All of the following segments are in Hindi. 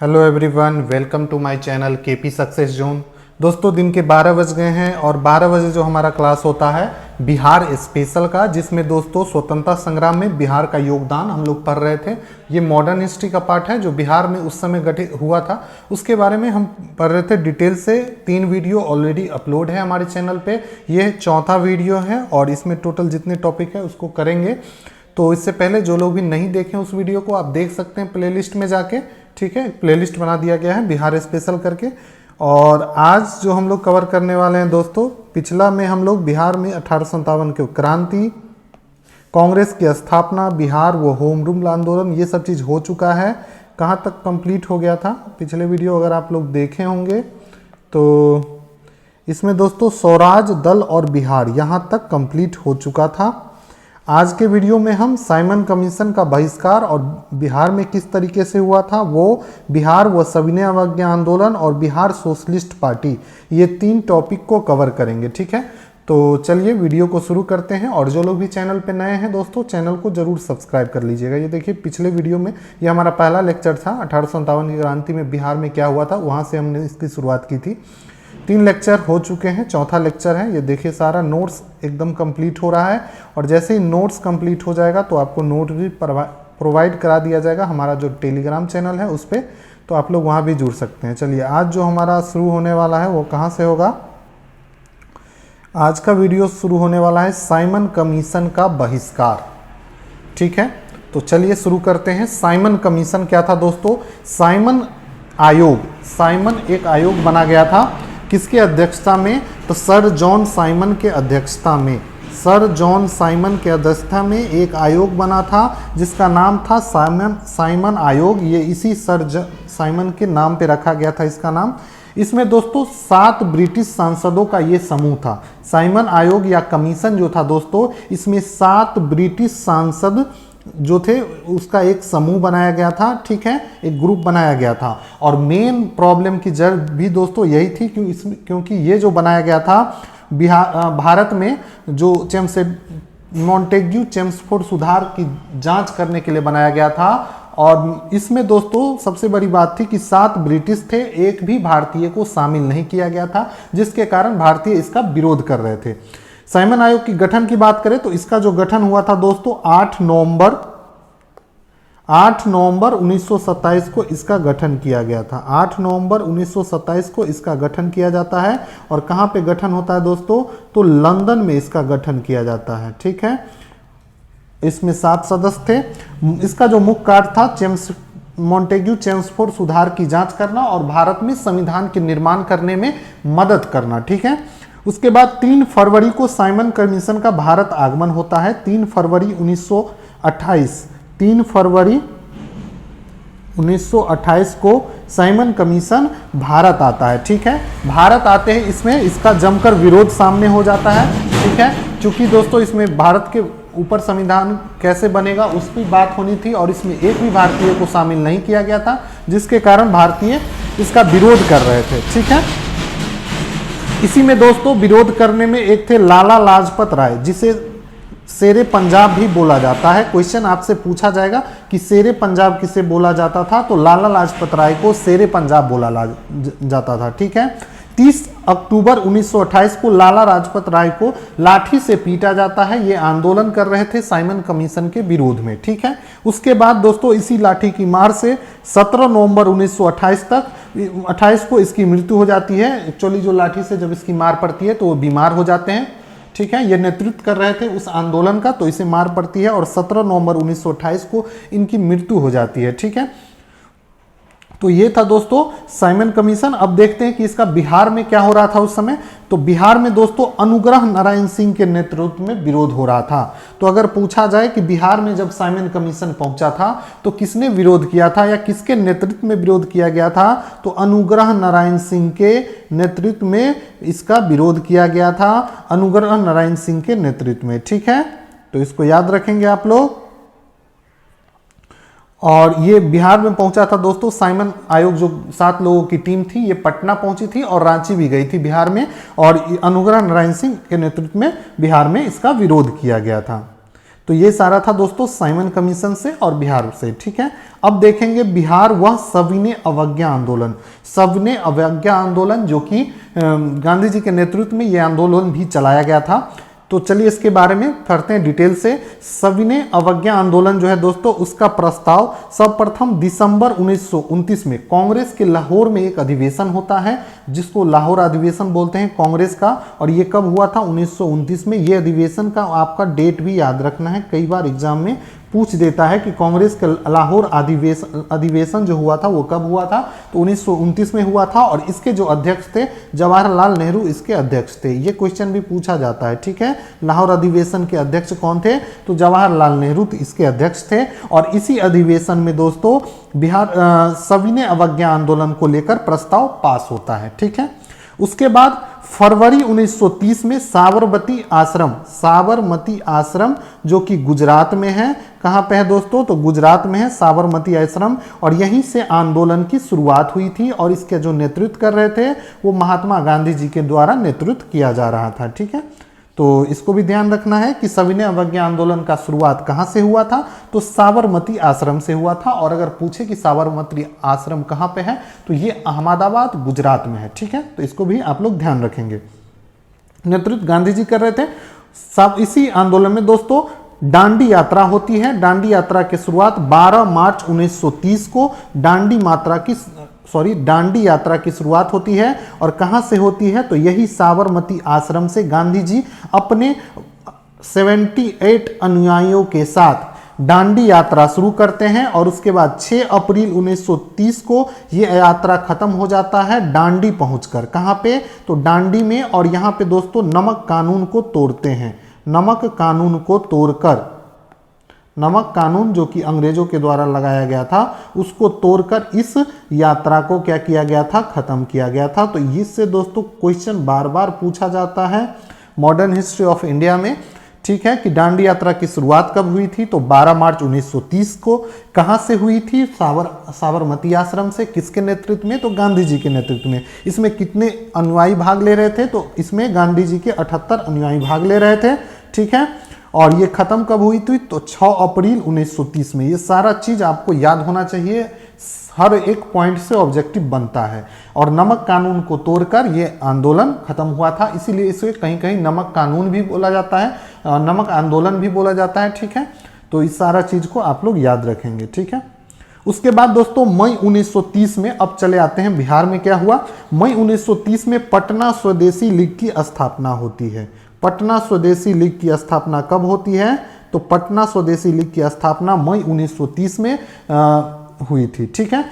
Hello everyone, welcome to my channel KP success zone. दोस्तों दिन के 12 बज गए हैं और 12 बजे जो हमारा क्लास होता है बिहार स्पेशल का, जिसमें दोस्तों स्वतंत्रता संग्राम में बिहार का योगदान हम लोग पढ़ रहे थे। ये मॉडर्न हिस्ट्री का पार्ट है जो बिहार में उस समय गठित हुआ था, उसके बारे में हम पढ़ रहे थे डिटेल से। 3 वीडियो ऑलरेडी अपलोड है हमारे चैनल पे, ये चौथा वीडियो है और इसमें टोटल जितने टॉपिक है उसको करेंगे। तो इससे पहले जो लोग भी नहीं देखें उस वीडियो को आप देख सकते हैं प्लेलिस्ट में जाके, ठीक है। प्लेलिस्ट बना दिया गया है बिहार स्पेशल करके। और आज जो हम लोग कवर करने वाले हैं दोस्तों, पिछला में हम लोग बिहार में 1857 की क्रांति, कांग्रेस की स्थापना, बिहार वो होम रूल आंदोलन, ये सब चीज़ हो चुका है। कहाँ तक कंप्लीट हो गया था पिछले वीडियो अगर आप लोग देखे होंगे तो इसमें दोस्तों स्वराज दल और बिहार यहाँ तक कंप्लीट हो चुका था। आज के वीडियो में हम साइमन कमीशन का बहिष्कार और बिहार में किस तरीके से हुआ था वो, बिहार व सविनय अवज्ञा आंदोलन और बिहार सोशलिस्ट पार्टी, ये 3 टॉपिक को कवर करेंगे, ठीक है। तो चलिए वीडियो को शुरू करते हैं। और जो लोग भी चैनल पे नए हैं दोस्तों, चैनल को जरूर सब्सक्राइब कर लीजिएगा। ये देखिए पिछले वीडियो में ये हमारा पहला लेक्चर था 1857 की क्रांति में बिहार में क्या हुआ था, वहाँ से हमने इसकी शुरुआत की थी। 3 लेक्चर हो चुके हैं, चौथा लेक्चर है। ये देखिए सारा नोट्स एकदम कंप्लीट हो रहा है और जैसे ही नोट्स कंप्लीट हो जाएगा तो आपको नोट भी प्रोवाइड करा दिया जाएगा हमारा जो टेलीग्राम चैनल है उस पर, तो आप लोग वहाँ भी जुड़ सकते हैं। चलिए आज जो हमारा शुरू होने वाला है वो कहाँ से होगा, आज का वीडियो शुरू होने वाला है साइमन कमीशन का बहिष्कार, ठीक है। तो चलिए शुरू करते हैं। साइमन कमीशन क्या था दोस्तों, साइमन आयोग, साइमन एक आयोग बना गया था किसके अध्यक्षता में, तो सर जॉन साइमन के अध्यक्षता में, सर जॉन साइमन के अध्यक्षता में एक आयोग बना था जिसका नाम था साइमन आयोग। ये इसी सर साइमन के नाम पे रखा गया था इसका नाम। इसमें दोस्तों 7 ब्रिटिश सांसदों का ये समूह था। साइमन आयोग या कमीशन जो था दोस्तों, इसमें 7 ब्रिटिश सांसद जो थे उसका एक समूह बनाया गया था, ठीक है, एक ग्रुप बनाया गया था। और मेन प्रॉब्लम की जड़ भी दोस्तों यही थी क्योंकि ये जो बनाया गया था भारत में जो मॉन्टेग्यू चेम्सफोर्ड सुधार की जांच करने के लिए बनाया गया था। और इसमें दोस्तों सबसे बड़ी बात थी कि 7 ब्रिटिश थे, एक भी भारतीय को शामिल नहीं किया गया था, जिसके कारण भारतीय इसका विरोध कर रहे थे। साइमन आयोग की गठन की बात करें तो इसका जो गठन हुआ था दोस्तों 8 नवंबर 1927 को इसका गठन किया गया था। 8 नवंबर 1927 को इसका गठन किया जाता है। और कहाँ पे गठन होता है दोस्तों, तो लंदन में इसका गठन किया जाता है, ठीक है। इसमें 7 सदस्य थे। इसका जो मुख्य कार्य था मॉन्टेग्यू चेम्सफोर्ड सुधार की जांच करना और भारत में संविधान के निर्माण करने में मदद करना, ठीक है। उसके बाद 3 फरवरी को साइमन कमीशन का भारत आगमन होता है। 3 फरवरी 1928 को साइमन कमीशन भारत आता है, ठीक है। भारत आते हैं इसमें इसका जमकर विरोध सामने हो जाता है, ठीक है। क्योंकि दोस्तों इसमें भारत के ऊपर संविधान कैसे बनेगा उस पर बात होनी थी और इसमें एक भी भारतीय को शामिल नहीं किया गया था, जिसके कारण भारतीय इसका विरोध कर रहे थे, ठीक है। इसी में दोस्तों विरोध करने में एक थे लाला लाजपत राय, जिसे शेरे पंजाब भी बोला जाता है। क्वेश्चन आपसे पूछा जाएगा कि शेरे पंजाब किसे बोला जाता था, तो लाला लाजपत राय को शेरे पंजाब बोला जाता था, ठीक है। 30 अक्टूबर 1928 को लाला लाजपत राय को लाठी से पीटा जाता है। ये आंदोलन कर रहे थे साइमन कमीशन के विरोध में, ठीक है। उसके बाद दोस्तों इसी लाठी की मार से 17 नवंबर 1928 को इसकी मृत्यु हो जाती है। एक्चुअली जो लाठी से जब इसकी मार पड़ती है तो वो बीमार हो जाते हैं, ठीक है। ये नेतृत्व कर रहे थे उस आंदोलन का, तो इसे मार पड़ती है और 17 नवंबर 1928 को इनकी मृत्यु हो जाती है, ठीक है। तो ये था दोस्तों साइमन कमीशन। अब देखते हैं कि इसका बिहार में क्या हो रहा था उस समय। तो बिहार में दोस्तों अनुग्रह नारायण सिंह के नेतृत्व में विरोध हो रहा था। तो अगर पूछा जाए कि बिहार में जब साइमन कमीशन पहुंचा था तो किसने विरोध किया था या किसके नेतृत्व में विरोध किया गया था, तो अनुग्रह नारायण सिंह के नेतृत्व में इसका विरोध किया गया था, अनुग्रह नारायण सिंह के नेतृत्व में, ठीक है। तो इसको याद रखेंगे आप लोग। और ये बिहार में पहुंचा था दोस्तों साइमन आयोग, जो 7 लोगों की टीम थी, ये पटना पहुंची थी और रांची भी गई थी बिहार में, और अनुग्रह नारायण सिंह के नेतृत्व में बिहार में इसका विरोध किया गया था। तो ये सारा था दोस्तों साइमन कमीशन से और बिहार से, ठीक है। अब देखेंगे बिहार वह सविनय अवज्ञा आंदोलन। सविनय अवज्ञा आंदोलन जो कि गांधी जी के नेतृत्व में यह आंदोलन भी चलाया गया था। तो चलिए इसके बारे में करते हैं डिटेल से। सविनय अवज्ञा आंदोलन जो है दोस्तों, उसका प्रस्ताव सर्वप्रथम दिसंबर 1929 में कांग्रेस के लाहौर में एक अधिवेशन होता है, जिसको लाहौर अधिवेशन बोलते हैं कांग्रेस का। और ये कब हुआ था? 1929 में। ये अधिवेशन का आपका डेट भी याद रखना है, कई बार एग्जाम में पूछ देता है कि कांग्रेस का लाहौर अधिवेशन जो हुआ था वो कब हुआ था। तो 1929 में हुआ था और इसके जो अध्यक्ष थे जवाहरलाल नेहरू इसके अध्यक्ष थे। ये क्वेश्चन भी पूछा जाता है, ठीक है। लाहौर अधिवेशन के अध्यक्ष कौन थे? तो जवाहरलाल नेहरू इसके अध्यक्ष थे। और इसी अधिवेशन में दोस्तों बिहार सविनय अवज्ञा आंदोलन को लेकर प्रस्ताव पास होता है, ठीक है। उसके बाद फरवरी 1930 में साबरमती आश्रम जो कि गुजरात में है, कहाँ पे है दोस्तों? तो गुजरात में है साबरमती आश्रम। और यहीं से आंदोलन की शुरुआत हुई थी और इसके जो नेतृत्व कर रहे थे वो महात्मा गांधी जी के द्वारा नेतृत्व किया जा रहा था, ठीक है। तो इसको भी ध्यान रखना है कि सविनय अवज्ञा आंदोलन का शुरुआत कहाँ से हुआ था? तो साबरमती आश्रम से हुआ था। और अगर पूछे कि साबरमती आश्रम कहाँ पे है, तो ये अहमदाबाद गुजरात में है, ठीक है। तो इसको भी आप लोग ध्यान रखेंगे। नेतृत्व गांधी जी कर रहे थे। सब इसी आंदोलन में दोस्तों डांडी यात्रा होती है। डांडी यात्रा की शुरुआत 12 मार्च 1930 को डांडी यात्रा की शुरुआत होती है। और कहां से होती है? तो यही साबरमती आश्रम से गांधी जी अपने 78 अनुयायियों के साथ डांडी यात्रा शुरू करते हैं। और उसके बाद 6 अप्रैल 1930 को यह यात्रा खत्म हो जाता है डांडी पहुंचकर। कहां पे? तो डांडी में। और यहां पे दोस्तों नमक कानून को तोड़ते हैं। नमक कानून को तोड़कर, नमक कानून जो कि अंग्रेजों के द्वारा लगाया गया था उसको तोड़कर इस यात्रा को क्या किया गया था? खत्म किया गया था। तो इससे दोस्तों क्वेश्चन बार बार पूछा जाता है मॉडर्न हिस्ट्री ऑफ इंडिया में, ठीक है, कि डांडी यात्रा की शुरुआत कब हुई थी? तो 12 मार्च 1930 को। कहां से हुई थी? साबरमती आश्रम से। किसके नेतृत्व में? तो गांधी जी के नेतृत्व में। इसमें कितने अनुयायी भाग ले रहे थे? तो इसमें गांधी जी के 78 अनुयायी भाग ले रहे थे, ठीक है। और ये खत्म कब हुई थी? तो 6 अप्रैल 1930 में। ये सारा चीज आपको याद होना चाहिए, हर एक पॉइंट से ऑब्जेक्टिव बनता है। और नमक कानून को तोड़कर ये आंदोलन खत्म हुआ था, इसीलिए इसे कहीं कहीं नमक कानून भी बोला जाता है, नमक आंदोलन भी बोला जाता है, ठीक है। तो इस सारा चीज को आप लोग याद रखेंगे, ठीक है। उसके बाद दोस्तों मई 1930 में, अब चले आते हैं बिहार में क्या हुआ। मई 1930 में पटना स्वदेशी लीग की स्थापना होती है। पटना स्वदेशी लीग की स्थापना कब होती है? तो पटना स्वदेशी लीग की स्थापना मई 1930 में हुई थी, ठीक है।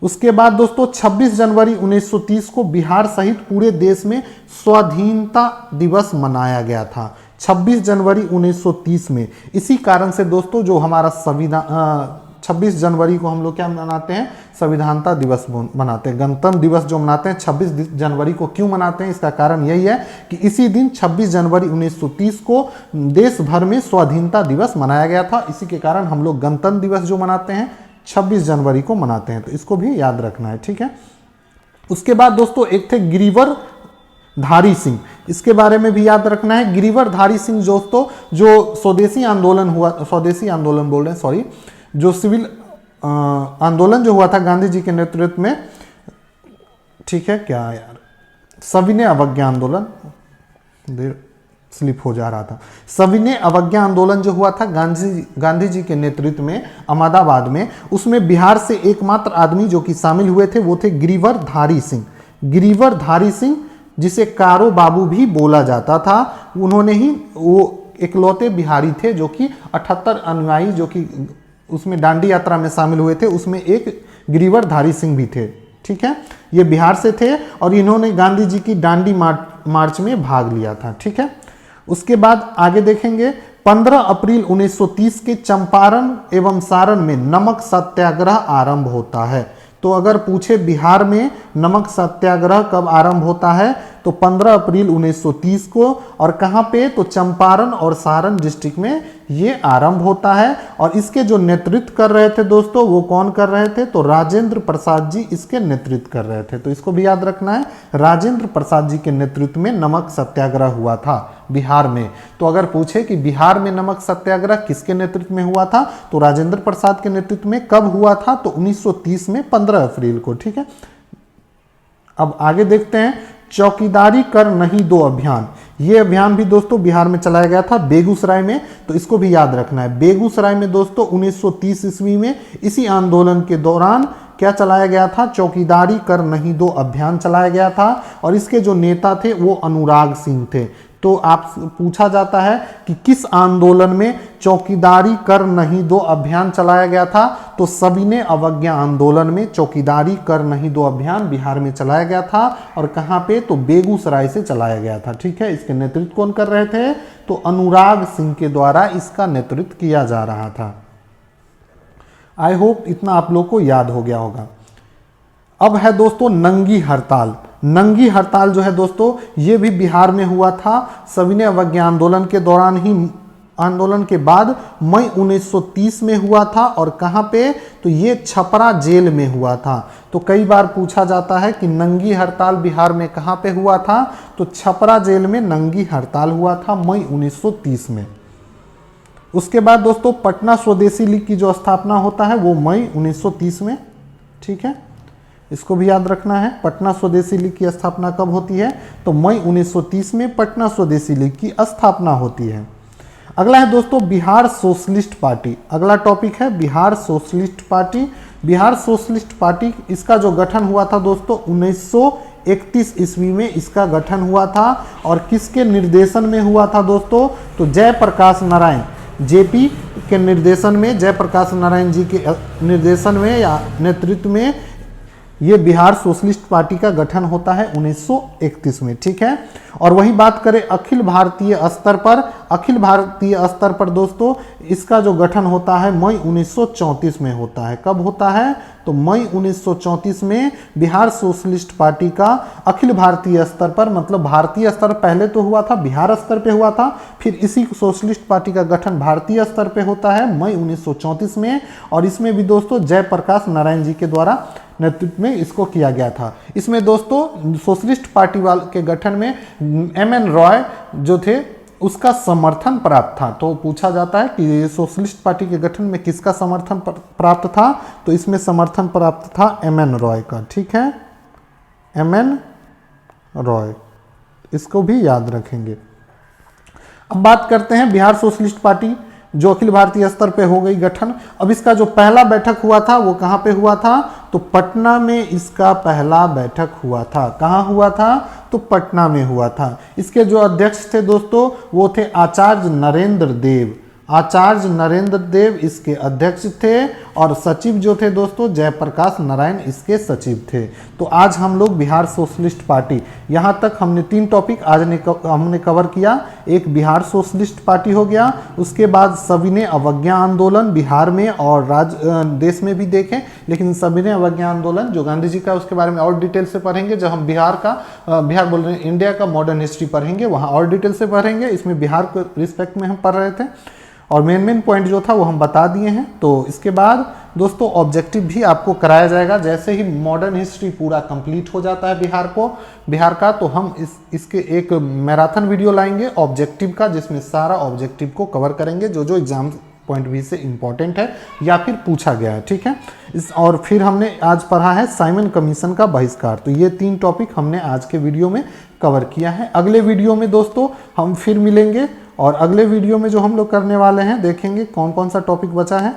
उसके बाद दोस्तों 26 जनवरी 1930 को बिहार सहित पूरे देश में स्वाधीनता दिवस मनाया गया था। 26 जनवरी 1930 में। इसी कारण से दोस्तों जो हमारा संविधान 26 जनवरी को हम लोग क्या मनाते हैं? संविधानता दिवस मनाते हैं। गणतंत्र दिवस जो मनाते हैं 26 जनवरी को क्यों मनाते हैं? इसका कारण यही है कि इसी दिन 26 जनवरी 1930 को देश भर में स्वाधीनता दिवस मनाया गया था। इसी के कारण हम लोग गणतंत्र दिवस जो मनाते हैं 26 जनवरी को मनाते हैं। तो इसको भी याद रखना है, ठीक है। उसके बाद दोस्तों एक थे गिरिवर धारी सिंह, इसके बारे में भी याद रखना है। गिरिवर धारी सिंह दोस्तों जो स्वदेशी आंदोलन हुआ, स्वदेशी आंदोलन बोल रहे हैं, सॉरी, जो सिविल आंदोलन जो हुआ था गांधी जी के नेतृत्व में, ठीक है, क्या यार, सविनय अवज्ञा आंदोलन, स्लिप हो जा रहा था। सविनय अवज्ञा आंदोलन जो हुआ था गांधी जी के नेतृत्व में अहमदाबाद में, उसमें बिहार से एकमात्र आदमी जो कि शामिल हुए थे वो थे गिरिवर धारी सिंह। गिरिवर धारी सिंह जिसे कारो बाबू भी बोला जाता था, उन्होंने ही वो इकलौते बिहारी थे जो कि 78 अनुयायी जो कि उसमें डांडी यात्रा में शामिल हुए थे, उसमें एक गिरिवर धारी सिंह भी थे, ठीक है। ये बिहार से थे और इन्होंने गांधी जी की डांडी मार्च में भाग लिया था, ठीक है। उसके बाद आगे देखेंगे 15 अप्रैल 1930 के चंपारण एवं सारण में नमक सत्याग्रह आरंभ होता है। तो अगर पूछे बिहार में नमक सत्याग्रह कब आरंभ होता है तो 15 अप्रैल 1930 को। और कहाँ पे, तो चंपारण और सारण डिस्ट्रिक्ट में ये आरंभ होता है। और इसके जो नेतृत्व कर रहे थे दोस्तों, वो कौन कर रहे थे, तो राजेंद्र प्रसाद जी इसके नेतृत्व कर रहे थे। तो इसको भी याद रखना है, राजेंद्र प्रसाद जी के नेतृत्व में नमक सत्याग्रह हुआ था बिहार में। तो अगर पूछे कि बिहार में नमक सत्याग्रह किसके नेतृत्व में हुआ था, तो राजेंद्र प्रसाद के नेतृत्व में। कब हुआ था, तो 1930 में 15 अप्रैल को। ठीक है, अब आगे देखते हैं, चौकीदारी कर नहीं दो अभियान। ये अभियान भी दोस्तों बिहार में चलाया गया था, बेगूसराय में। तो इसको भी याद रखना है, बेगूसराय में दोस्तों 1930 ईस्वी में इसी आंदोलन के दौरान क्या चलाया गया था, चौकीदारी कर नहीं दो अभियान चलाया गया था। और इसके जो नेता थे वो अनुराग सिंह थे। तो आप पूछा जाता है कि किस आंदोलन में चौकीदारी कर नहीं दो अभियान चलाया गया था, तो सविनय अवज्ञा आंदोलन में चौकीदारी कर नहीं दो अभियान बिहार में चलाया गया था। और कहाँ पे, तो बेगूसराय से चलाया गया था। ठीक है, इसके नेतृत्व कौन कर रहे थे, तो अनुराग सिंह के द्वारा इसका नेतृत्व किया जा रहा था। आई होप इतना आप लोग को याद हो गया होगा। अब है दोस्तों नंगी हड़ताल। नंगी हड़ताल जो है दोस्तों, ये भी बिहार में हुआ था सविनय अवज्ञा आंदोलन के दौरान ही, आंदोलन के बाद मई 1930 में हुआ था। और कहाँ पे, तो ये छपरा जेल में हुआ था। तो कई बार पूछा जाता है कि नंगी हड़ताल बिहार में कहाँ पे हुआ था, तो छपरा जेल में नंगी हड़ताल हुआ था मई 1930 में। उसके बाद दोस्तों पटना स्वदेशी लीग की जो स्थापना होता है वो मई 1930 में। ठीक है, इसको भी याद रखना है, पटना स्वदेशी लीग की स्थापना कब होती है, तो मई 1930 में पटना स्वदेशी लीग की स्थापना होती है। अगला है दोस्तों बिहार सोशलिस्ट पार्टी। अगला टॉपिक है Bihar socialist party. Bihar socialist party, इसका जो गठन हुआ था दोस्तों 1931 ईस्वी में इसका गठन हुआ था। और किसके निर्देशन में हुआ था दोस्तों, तो जयप्रकाश नारायण जेपी के निर्देशन में, जयप्रकाश नारायण जी के निर्देशन में या नेतृत्व में ये बिहार सोशलिस्ट पार्टी का गठन होता है 1931 में। ठीक है, और वही बात करें अखिल भारतीय स्तर पर, अखिल भारतीय स्तर पर दोस्तों इसका जो गठन होता है मई 1934 में होता है। कब होता है, तो मई 1934 में बिहार सोशलिस्ट पार्टी का अखिल भारतीय स्तर पर, मतलब भारतीय स्तर पहले तो हुआ था, बिहार स्तर पे हुआ था, फिर इसी सोशलिस्ट पार्टी का गठन भारतीय स्तर पे होता है मई 1934 में। और इसमें भी दोस्तों जयप्रकाश नारायण जी के द्वारा नेतृत्व में इसको किया गया था। इसमें दोस्तों सोशलिस्ट पार्टी वाले के गठन में एमएन रॉय जो थे उसका समर्थन प्राप्त था। तो पूछा जाता है कि सोशलिस्ट पार्टी के गठन में किसका समर्थन प्राप्त था, तो इसमें समर्थन प्राप्त था एमएन रॉय का। ठीक है, एमएन रॉय, इसको भी याद रखेंगे। अब बात करते हैं बिहार सोशलिस्ट पार्टी जो अखिल भारतीय स्तर पे हो गई गठन। अब इसका जो पहला बैठक हुआ था वो कहाँ पे हुआ था, तो पटना में इसका पहला बैठक हुआ था। कहाँ हुआ था, तो पटना में हुआ था। इसके जो अध्यक्ष थे दोस्तों वो थे आचार्य नरेंद्र देव। आचार्य नरेंद्र देव इसके अध्यक्ष थे और सचिव जो थे दोस्तों जयप्रकाश नारायण इसके सचिव थे। तो आज हम लोग बिहार सोशलिस्ट पार्टी, यहाँ तक हमने 3 टॉपिक आज हमने कवर किया। एक बिहार सोशलिस्ट पार्टी हो गया, उसके बाद सविनय अवज्ञा आंदोलन बिहार में और देश में भी देखें, लेकिन सविनय अवज्ञा आंदोलन जो गांधी जी का उसके बारे में और डिटेल से पढ़ेंगे। जब हम बिहार बोल रहे हैं इंडिया का मॉडर्न हिस्ट्री पढ़ेंगे वहाँ और डिटेल से पढ़ेंगे। इसमें बिहार के रिस्पेक्ट में हम पढ़ रहे थे और मेन पॉइंट जो था वो हम बता दिए हैं। तो इसके बाद दोस्तों ऑब्जेक्टिव भी आपको कराया जाएगा। जैसे ही मॉडर्न हिस्ट्री पूरा कंप्लीट हो जाता है बिहार का, तो हम इसके एक मैराथन वीडियो लाएंगे ऑब्जेक्टिव का, जिसमें सारा ऑब्जेक्टिव को कवर करेंगे जो जो एग्जाम पॉइंट भी से इंपॉर्टेंट है या फिर पूछा गया है। ठीक है, और फिर हमने आज पढ़ा है साइमन कमीशन का बहिष्कार। तो ये 3 टॉपिक हमने आज के वीडियो में कवर किया है। अगले वीडियो में दोस्तों हम फिर मिलेंगे और अगले वीडियो में जो हम लोग करने वाले हैं देखेंगे कौन कौन सा टॉपिक बचा है।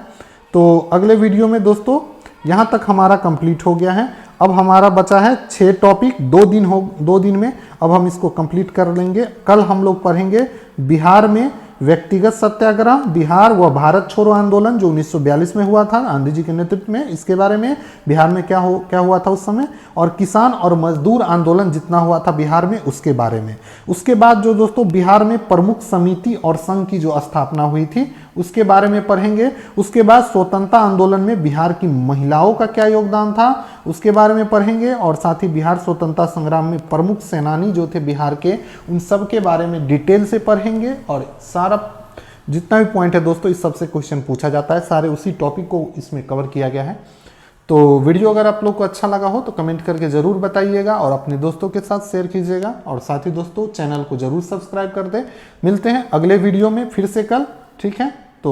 तो अगले वीडियो में दोस्तों यहाँ तक हमारा कंप्लीट हो गया है। अब हमारा बचा है 6 टॉपिक, 2 दिन में अब हम इसको कंप्लीट कर लेंगे। कल हम लोग पढ़ेंगे बिहार में व्यक्तिगत सत्याग्रह, बिहार व भारत छोड़ो आंदोलन जो 1942 में हुआ था गांधी जी के नेतृत्व में, इसके बारे में बिहार में क्या हुआ था उस समय, और किसान और मजदूर आंदोलन जितना हुआ था बिहार में उसके बारे में। उसके बाद जो दोस्तों बिहार में प्रमुख समिति और संघ की जो स्थापना हुई थी उसके बारे में पढ़ेंगे। उसके बाद स्वतंत्रता आंदोलन में बिहार की महिलाओं का क्या योगदान था उसके बारे में पढ़ेंगे, और साथ ही बिहार स्वतंत्रता संग्राम में प्रमुख सेनानी जो थे बिहार के उन सब के बारे में डिटेल से पढ़ेंगे। और सारा जितना भी पॉइंट है दोस्तों इस सबसे क्वेश्चन पूछा जाता है, सारे उसी टॉपिक को इसमें कवर किया गया है। तो वीडियो अगर आप लोग को अच्छा लगा हो तो कमेंट करके जरूर बताइएगा और अपने दोस्तों के साथ शेयर कीजिएगा, और साथ ही दोस्तों चैनल को जरूर सब्सक्राइब कर दें। मिलते हैं अगले वीडियो में फिर से कल, ठीक है।